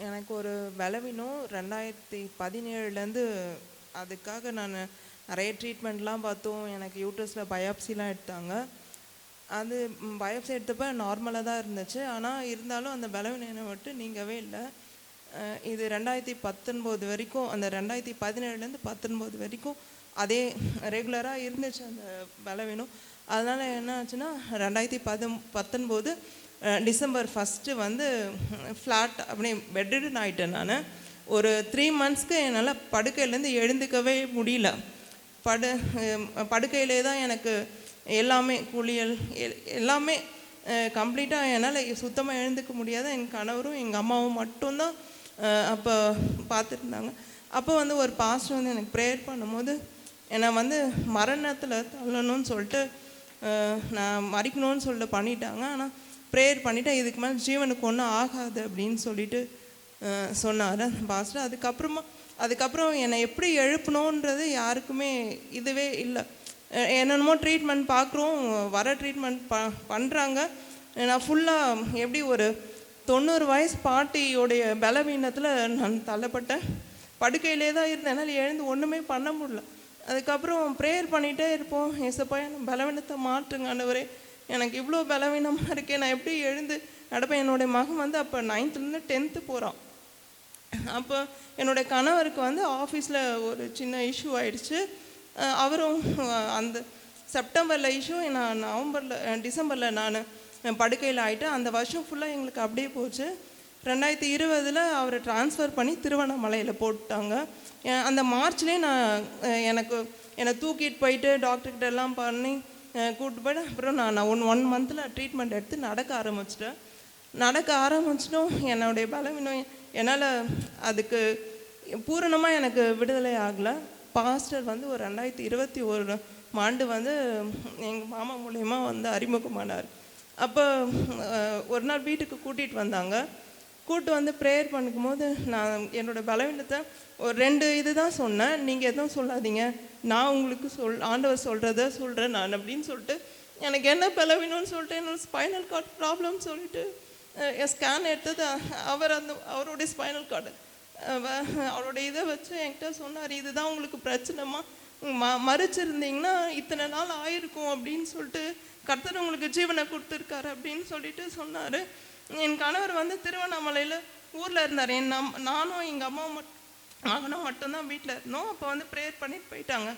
எனக்கு ஒரு பலவீனம் 2017லேருந்து. அதுக்காக நான் நிறைய ட்ரீட்மெண்ட்லாம் பார்த்தோம். எனக்கு யூட்ரஸில் பயாப்சிலாம் எடுத்தாங்க. அது பயாப்சி எடுத்தப்போ நார்மலாக தான் இருந்துச்சு. ஆனால் இருந்தாலும் அந்த பலவீனம் என்னை விட்டு நீங்கவே இல்லை. இது 2019 வரைக்கும், அந்த 2017லேருந்து 19 வரைக்கும் அதே ரெகுலராக இருந்துச்சு அந்த பலவீனம். அதனால் என்ன ஆச்சுன்னா 2019 டிசம்பர் 1 வந்து ஃப்ளாட் அப்படி பெட்டுன்னு ஆகிட்டேன். நான் ஒரு 3 மந்த்ஸ்க்கு என்னால் படுக்கையிலேருந்து எழுந்துக்கவே முடியல. படுக்கையிலே தான் எனக்கு எல்லாமே, குளியல் எல்லாமே கம்ப்ளீட்டாக என்னால் சுத்தமாக எழுந்துக்க முடியாத. எங்கள் கணவரும் எங்கள் அம்மாவும் மட்டும்தான் அப்போ பார்த்துருந்தாங்க. அப்போ வந்து ஒரு பாஸ்டர் வந்து எனக்கு ப்ரேயர் பண்ணும்போது என்னை வந்து மரணத்தில் தள்ளணும்னு சொல்லிட்டு நான் மறிக்கணும்னு சொல்லிட்டு பண்ணிட்டாங்க. ஆனால் ப்ரேயர் பண்ணிவிட்டேன், இதுக்கு மேலே ஜீவனுக்கு ஒன்றும் ஆகாது அப்படின்னு சொல்லிட்டு சொன்னார் அந்த பாஸ்டர். அதுக்கப்புறம் என்னை எப்படி எழுப்பணுன்றது யாருக்குமே இதுவே இல்லை. என்னென்னமோ ட்ரீட்மெண்ட் பார்க்குறோம், வர ட்ரீட்மெண்ட் பண்ணுறாங்க. நான் ஃபுல்லாக எப்படி ஒரு 90 வயசு பாட்டியோடைய பலவீனத்தில் நான் தள்ளப்பட்டேன். படுக்கையிலே தான் இருந்தேன், என்னால் எழுந்து ஒன்றுமே பண்ண முடியல. அதுக்கப்புறம் ப்ரேயர் பண்ணிகிட்டே இருப்போம், ஏசப்பா என் பலவீனத்தை மாற்றுங்க ஆண்டவரே, எனக்கு இவ்வளோ பலவீனமாக இருக்கேன், நான் எப்படி எழுந்து நடப்பேன். என்னுடைய மகன் வந்து அப்போ 9th-லேருந்து 10th போகிறான். அப்போ என்னுடைய கணவருக்கு வந்து ஆஃபீஸில் ஒரு சின்ன இஷ்யூ ஆயிடுச்சு. அவரும் அந்த செப்டம்பரில் இஷ்யூ, நான் டிசம்பரில் நான் படுக்கையில் ஆகிட்டேன். அந்த வருஷம் ஃபுல்லாக எங்களுக்கு அப்படியே போச்சு. 2020 அவரை ட்ரான்ஸ்ஃபர் பண்ணி திருவண்ணாமலையில் போட்டாங்க. அந்த மார்ச்லேயே என்னை தூக்கிட்டு போயிட்டு டாக்டர்கிட்ட எல்லாம் பண்ணி கூப்பிட்டு போய்ட்டு அப்புறம் நான் 1 மந்தில் ட்ரீட்மெண்ட் எடுத்து நடக்க ஆரம்பிச்சிட்டோம். என்னுடைய பலவீனம் என்னால் அதுக்கு பூரணமாக எனக்கு விடுதலை ஆகலை. பாஸ்டர் வந்து ஒரு 2021 ஆண்டு வந்து எங்கள் மாமா மூலயமா வந்து அறிமுகமானார். அப்போ ஒரு நாள் வீட்டுக்கு கூட்டிகிட்டு வந்தாங்க. கூப்பிட்டு வந்து ப்ரேயர் பண்ணிக்கும்போது நான் என்னோடய பலவீனத்தை ஒரு 2 இது தான் சொன்னேன். நீங்கள் எதுவும் சொல்லாதீங்க, நான் உங்களுக்கு ஆண்டவர் சொல்கிறத சொல்கிறேன் நான் அப்படின்னு சொல்லிட்டு, எனக்கு என்ன பலவீனம்னு சொல்லிட்டு என்னோடய ஸ்பைனல் கார்டு ப்ராப்ளம் சொல்லிட்டு ஸ்கேன் எடுத்தது அவருடைய ஸ்பைனல் கார்டு அவருடைய இதை வச்சு என்கிட்ட சொன்னார், இதுதான் உங்களுக்கு பிரச்சனைமா, மறிச்சிருந்தீங்கன்னா இத்தனை நாள் ஆயிருக்கும் அப்படின்னு சொல்லிட்டு கர்த்தர் உங்களுக்கு ஜீவனை கொடுத்துருக்காரு அப்படின்னு சொல்லிட்டு சொன்னார். என் கணவர் வந்து திருவண்ணாமலையில் ஊரில் இருந்தார். நானும் எங்கள் அம்மாவும் மகனும் மட்டும்தான் வீட்டில் இருந்தோம். அப்போ வந்து ப்ரேயர் பண்ணிட்டு போயிட்டாங்க.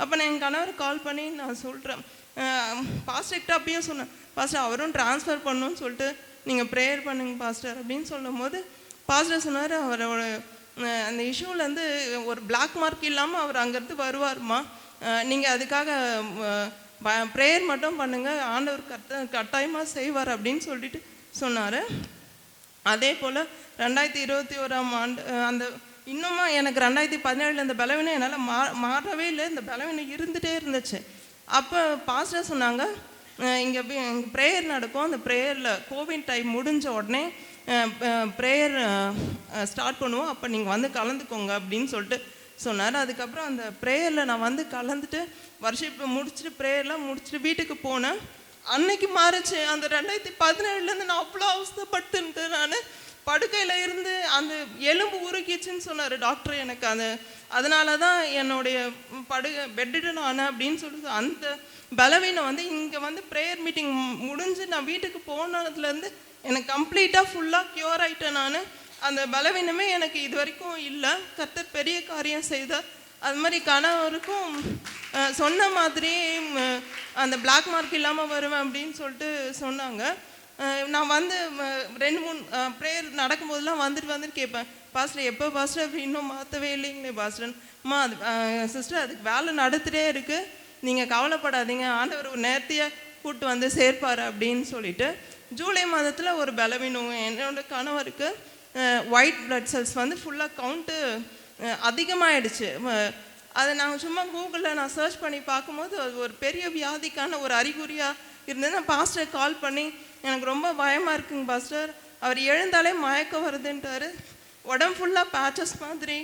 அப்போ நான் என் கணவர் கால் பண்ணி நான் சொல்கிறேன், பாஸ்டர்கிட்ட அப்பயும் சொன்னேன், பாஸ்டர் அவரும் ட்ரான்ஸ்ஃபர் பண்ணணும்னு சொல்லிட்டு நீங்கள் ப்ரேயர் பண்ணுங்க பாஸ்டர் அப்படின்னு சொல்லும் போது பாஸ்டர் சொன்னார், அவரோட அந்த இஷ்யூலேருந்து ஒரு பிளாக் மார்க் இல்லாமல் அவர் அங்கேருந்து வருவார்மா, நீங்கள் அதுக்காக ப்ரேயர் மட்டும் பண்ணுங்கள், ஆண்டவர் கட்டாயமாக செய்வார் அப்படின்னு சொல்லிட்டு சொன்னார். அதே போல் 2021 ஆண்டு அந்த இன்னமும் எனக்கு 2017 இந்த பலவீனம் என்னால் மாறவே இல்லை, இந்த பலவீனம் இருந்துகிட்டே இருந்துச்சு. அப்போ பாஸ்டர் சொன்னாங்க, இங்கே ப்ரேயர் நடக்கும், அந்த ப்ரேயரில் கோவிட் டைம் முடிஞ்ச உடனே ப்ரேயர் ஸ்டார்ட் பண்ணுவோம், அப்போ நீங்கள் வந்து கலந்துக்கோங்க அப்படின்னு சொல்லிட்டு சொன்னார். அதுக்கப்புறம் அந்த ப்ரேயரில் நான் வந்து கலந்துட்டு வர்ஷிப் முடிச்சுட்டு ப்ரேயர்லாம் முடிச்சுட்டு வீட்டுக்கு போனேன். அன்னைக்கு மாறிச்சு. அந்த 2017 நான் அவ்வளோ அவஸ்தைப்பட்டுன்ட்டு நான் படுக்கையில் இருந்து அந்த எலும்பு உருக்கிச்சுன்னு சொன்னார் டாக்டர் எனக்கு. அதனால தான் என்னுடைய பெட்டு நான் அப்படின்னு சொல்லிட்டு அந்த பலவீனம் வந்து இங்கே வந்து ப்ரேயர் மீட்டிங் முடிஞ்சு நான் வீட்டுக்கு போனதுலேருந்து எனக்கு கம்ப்ளீட்டாக ஃபுல்லாக க்யூர் ஆகிட்டேன். நான் அந்த பலவீனமே எனக்கு இது வரைக்கும் இல்லை. கர்த்தர் பெரிய காரியம் செய்தார். அது மாதிரி கணவருக்கும் சொன்ன மாதிரி அந்த பிளாக் மார்க் இல்லாமல் வருவேன் அப்படின்னு சொல்லிட்டு சொன்னாங்க. நான் வந்து 2-3 ப்ரேயர் நடக்கும்போதெல்லாம் வந்துட்டு கேட்பேன், பாஸ்டர் எப்போ பாஸ்டர் அப்படி இன்னும் மாற்றவே இல்லைங்களே பாஸ்டர்மா, அது சிஸ்டர் அதுக்கு வேலை நடத்துகிட்டே இருக்குது, நீங்கள் கவலைப்படாதீங்க, ஆண்டவர் ஒரு நேர்த்தியாக கூப்பிட்டு வந்து சேர்ப்பார் அப்படின்னு சொல்லிட்டு. ஜூலை மாதத்தில் ஒரு பலவீனம், என்னோட கணவருக்கு ஒயிட் பிளட் செல்ஸ் வந்து ஃபுல்லாக கவுண்ட்டு அதிகமாகிடுச்சு. அதை நாங்கள் சும்மா கூகுளில் நான் சர்ச் பண்ணி பார்க்கும்போது அது ஒரு பெரிய வியாதிக்கான ஒரு அறிகுறியாக இருந்தது. நான் பாஸ்டர் கால் பண்ணி, எனக்கு ரொம்ப பயமாக இருக்குங்க பாஸ்டர், அவர் எழுந்தாலே மயக்கம் வருதுன்ட்டார், உடம்பு ஃபுல்லாக பேச்சஸ் மாதிரி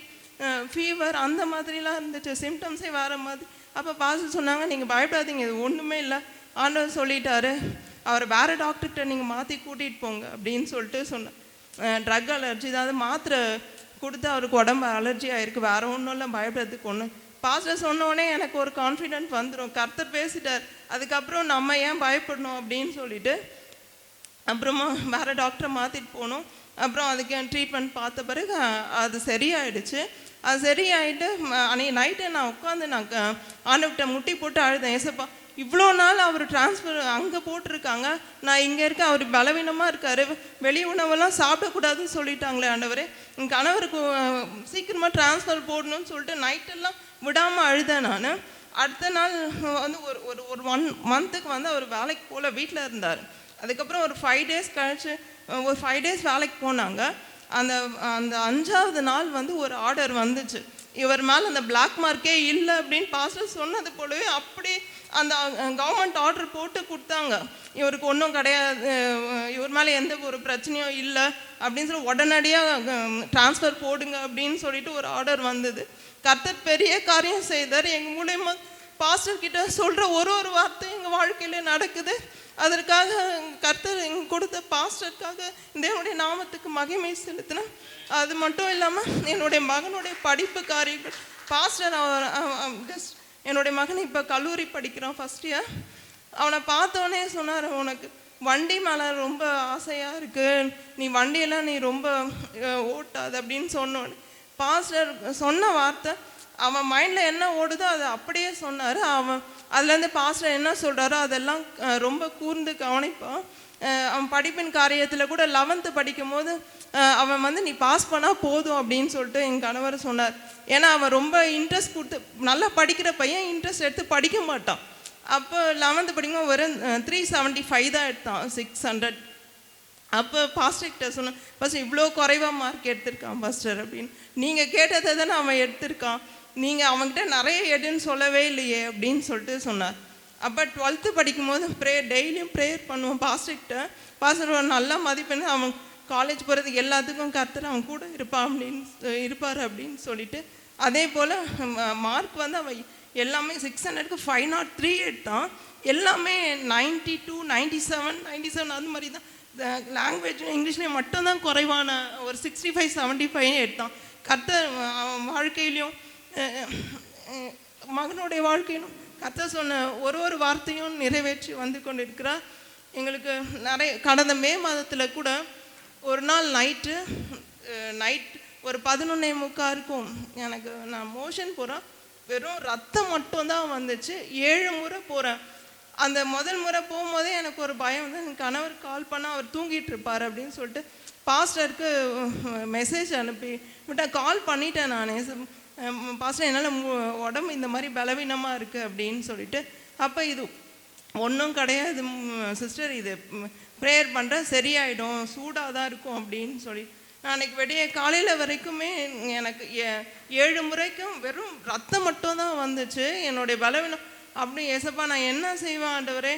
ஃபீவர் அந்த மாதிரிலாம் இருந்துச்சு, சிம்டம்ஸே வேறு மாதிரி. அப்போ பாஸ்டர் சொன்னாங்க, நீங்கள் பயப்படாதீங்க, இது ஒன்றுமே இல்லை, ஆண்டவர் சொல்லிட்டாரு, அவர் வேறு டாக்டர்கிட்ட நீங்கள் மாற்றி கூட்டிகிட்டு போங்க அப்படின்னு சொல்லிட்டு சொன்னேன். ட்ரக் அலர்ஜி, அதாவது மாத்திரை கொடுத்து அவருக்கு உடம்பு அலர்ஜி ஆகிருக்கு, வேறு ஒன்றும் இல்லை, பயப்படுறதுக்கு ஒன்று. பாஸ்டர் சொன்னோடனே எனக்கு ஒரு கான்ஃபிடென்ட் வந்துடும், கர்த்தர் பேசிட்டார், அதுக்கப்புறம் நம்ம ஏன் பயப்படணும் அப்படின்னு சொல்லிட்டு அப்புறமா வேறு டாக்டரை மாற்றிட்டு போனோம். அப்புறம் அதுக்கு ட்ரீட்மெண்ட் பார்த்த பிறகு அது சரியாயிடுச்சு. அது சரியாயிட்டு அன்றைக்கி நைட்டு நான் உட்காந்து ஆண்டவர்கிட்ட முட்டி போட்டு அழுதேன், ஏசப்பா இவ்வளோ நாள் அவர் ட்ரான்ஸ்ஃபர் அங்கே போட்டிருக்காங்க, நான் இங்கே இருக்கேன், அவர் பலவீனமாக இருக்கார், வெளி உணவெல்லாம் சாப்பிடக்கூடாதுன்னு சொல்லிட்டாங்களே ஆண்டவரே, என் கணவருக்கு சீக்கிரமாக ட்ரான்ஸ்ஃபர் போடணும்னு சொல்லிட்டு நைட்டெல்லாம் விடாமல் அழுதேன் நான். அடுத்த நாள் வந்து ஒரு 1 மந்த்துக்கு வந்து அவர் வேலைக்கு போகல, வீட்டில் இருந்தார். அதுக்கப்புறம் ஒரு 5 டேஸ் கழிச்சு ஒரு 5 டேஸ் வேலைக்கு போனாங்க. அந்த அந்த 5ஆவது நாள் வந்து ஒரு ஆர்டர் வந்துச்சு, இவர் மேலே அந்த பிளாக் மார்க்கே இல்லை அப்படின்னு பாஸ்டர் சொன்னது போலவே அப்படி அந்த கவர்மெண்ட் ஆர்டர் போட்டு கொடுத்தாங்க. இவருக்கு ஒன்றும் கிடையாது, இவர் மேலே எந்த ஒரு பிரச்சனையும் இல்லை அப்படின்னு சொல்லி உடனடியாக ட்ரான்ஸ்ஃபர் போடுங்க அப்படின்னு சொல்லிட்டு ஒரு ஆர்டர் வந்தது. கர்த்தர் பெரிய காரியம் செய்தார். எங்கள் மூலயமா பாஸ்டர் கிட்ட சொல்கிற ஒரு வார்த்தை எங்கள் வாழ்க்கையில் நடக்குது. அதற்காக கர்த்தர் கொடுத்த பாஸ்டருக்காக தேவனுடைய நாமத்துக்கு மகிமை செலுத்தினேன். அது மட்டும் இல்லாமல் என்னுடைய மகனுடைய படிப்பு காரியங்கள், பாஸ்டர் ஜஸ்ட் என்னுடைய மகன் இப்போ கல்லூரி படிக்கிறான், ஃபஸ்ட் இயர். அவனை பார்த்தோன்னே சொன்னார், உனக்கு வண்டி மேலே ரொம்ப ஆசையாக இருக்குது, நீ வண்டியெல்லாம் நீ ரொம்ப ஓட்டாது அப்படின்னு சொன்னோன்னு பாஸ்டர் சொன்ன வார்த்தை அவன் மைண்டில் என்ன ஓடுதோ அதை அப்படியே சொன்னார். அதுலேருந்து பாஸ்டர் என்ன சொல்கிறாரோ அதெல்லாம் ரொம்ப கூர்ந்து கவனிப்பான். அவன் படிப்பின் காரியத்தில் கூட 11th படிக்கும் போது அவன் வந்து நீ பாஸ் பண்ணால் போதும் அப்படின்னு சொல்லிட்டு என் கணவர் சொன்னார். ஏன்னா அவன் ரொம்ப இன்ட்ரெஸ்ட் கொடுத்து நல்லா படிக்கிற பையன், இன்ட்ரெஸ்ட் எடுத்து படிக்க மாட்டான். அப்போ 11th படிக்கும்போது வெறும் 375 தான் எடுத்தான், 600. அப்போ பாஸ்டர்கிட்ட சொன்னேன், ஃபஸ்ட் இவ்வளோ குறைவாக மார்க் எடுத்திருக்கான் பாஸ்டர் அப்படின்னு. நீங்கள் கேட்டதை தானே அவன் எடுத்திருக்கான், நீங்கள் அவன்கிட்ட நிறைய எடுன்னு சொல்லவே இல்லையே அப்படின்னு சொல்லிட்டு சொன்னார். அப்போ 12th படிக்கும்போது டெய்லியும் ப்ரேயர் பண்ணுவோம் பாஸ்டர்கிட்ட. பாஸ்டர் ஒரு நல்ல மதிப்பெண், அவன் காலேஜ் போகிறதுக்கு எல்லாத்துக்கும் கர்த்தர் அவன் கூட இருப்பார் அப்படின்னு சொல்லிட்டு, அதே போல் மார்க் வந்து அவன் எல்லாமே 600க்கு 503 எடுத்தான். எல்லாமே 92, 97, 97 அந்த மாதிரி தான். லாங்குவேஜ் இங்கிலீஷ்லேயும் மட்டும்தான் குறைவான ஒரு 65, 75 எடுத்தான். கர்த்தர் வாழ்க்கையிலையும் மகனுடைய வாழ்க்கையிலும் கர்த்தர் சொன்ன ஒரு வார்த்தையும் நிறைவேற்றி வந்து கொண்டு இருக்கிறார். எங்களுக்கு நிறைய கடந்த மே மாதத்தில் கூட ஒரு நாள் நைட் ஒரு 11:45 இருக்கும், எனக்கு நான் மோஷன் போகிறேன், வெறும் ரத்தம் மட்டும்தான் வந்துச்சு. 7 முறை போகிறேன். அந்த முதல் முறை போகும்போதே எனக்கு ஒரு பயம் வந்து, என் கணவர் கால் பண்ணால் அவர் தூங்கிட்டு இருப்பார் அப்படின்னு சொல்லிட்டு பாஸ்டருக்கு மெசேஜ் அனுப்பி விட்டேன். கால் பண்ணிட்டேன் நான், பாஸ்டர் என்னால் உடம்பு இந்த மாதிரி பலவீனமாக இருக்குது அப்படின்னு சொல்லிட்டு. அப்போ இது ஒன்றும் கிடையாது சிஸ்டர், இது ப்ரேயர் பண்ணுற சரியாயிடும், சூடாக தான் இருக்கும் அப்படின்னு சொல்லி நான் அன்றைக்கி விடிய காலையில் வரைக்குமே எனக்கு 7 முறைக்கும் வெறும் ரத்தம் மட்டும் தான் வந்துச்சு. என்னுடைய பலவீனம் அப்படி, ஏசப்பா நான் என்ன செய்வேன் ஆண்டவரே,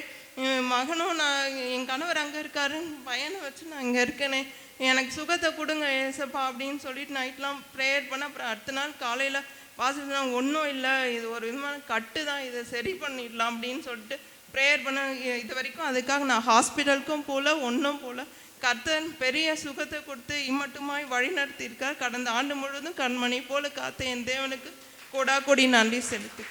மகனும் நான் என் கணவர் அங்கே இருக்காரு, பையனை வச்சு நான் இங்கே இருக்கேனே, எனக்கு சுகத்தை கொடுங்க ஏசப்பா அப்படின்னு சொல்லிட்டு நைட்லாம் ப்ரேயர் பண்ண. அப்புறம் அடுத்த நாள் காலையில் வாசிச்சு ஒன்றும் இல்லை, இது ஒரு விதமான கட்டு தான், இதை சரி பண்ணிடலாம் அப்படின்னு சொல்லிட்டு ப்ரேயர் பண்ண. இது வரைக்கும் அதுக்காக நான் ஹாஸ்பிட்டலுக்கும் போகல, ஒன்றும் போகல. கர்த்தன் பெரிய சுகத்தை கொடுத்து இம்மட்டுமாய் வழி நடத்தியிருக்கார். கடந்த ஆண்டு முழுவதும் கண்மணி போல காத்த என் தேவனுக்கு கோடாகோடி நன்றி செலுத்து.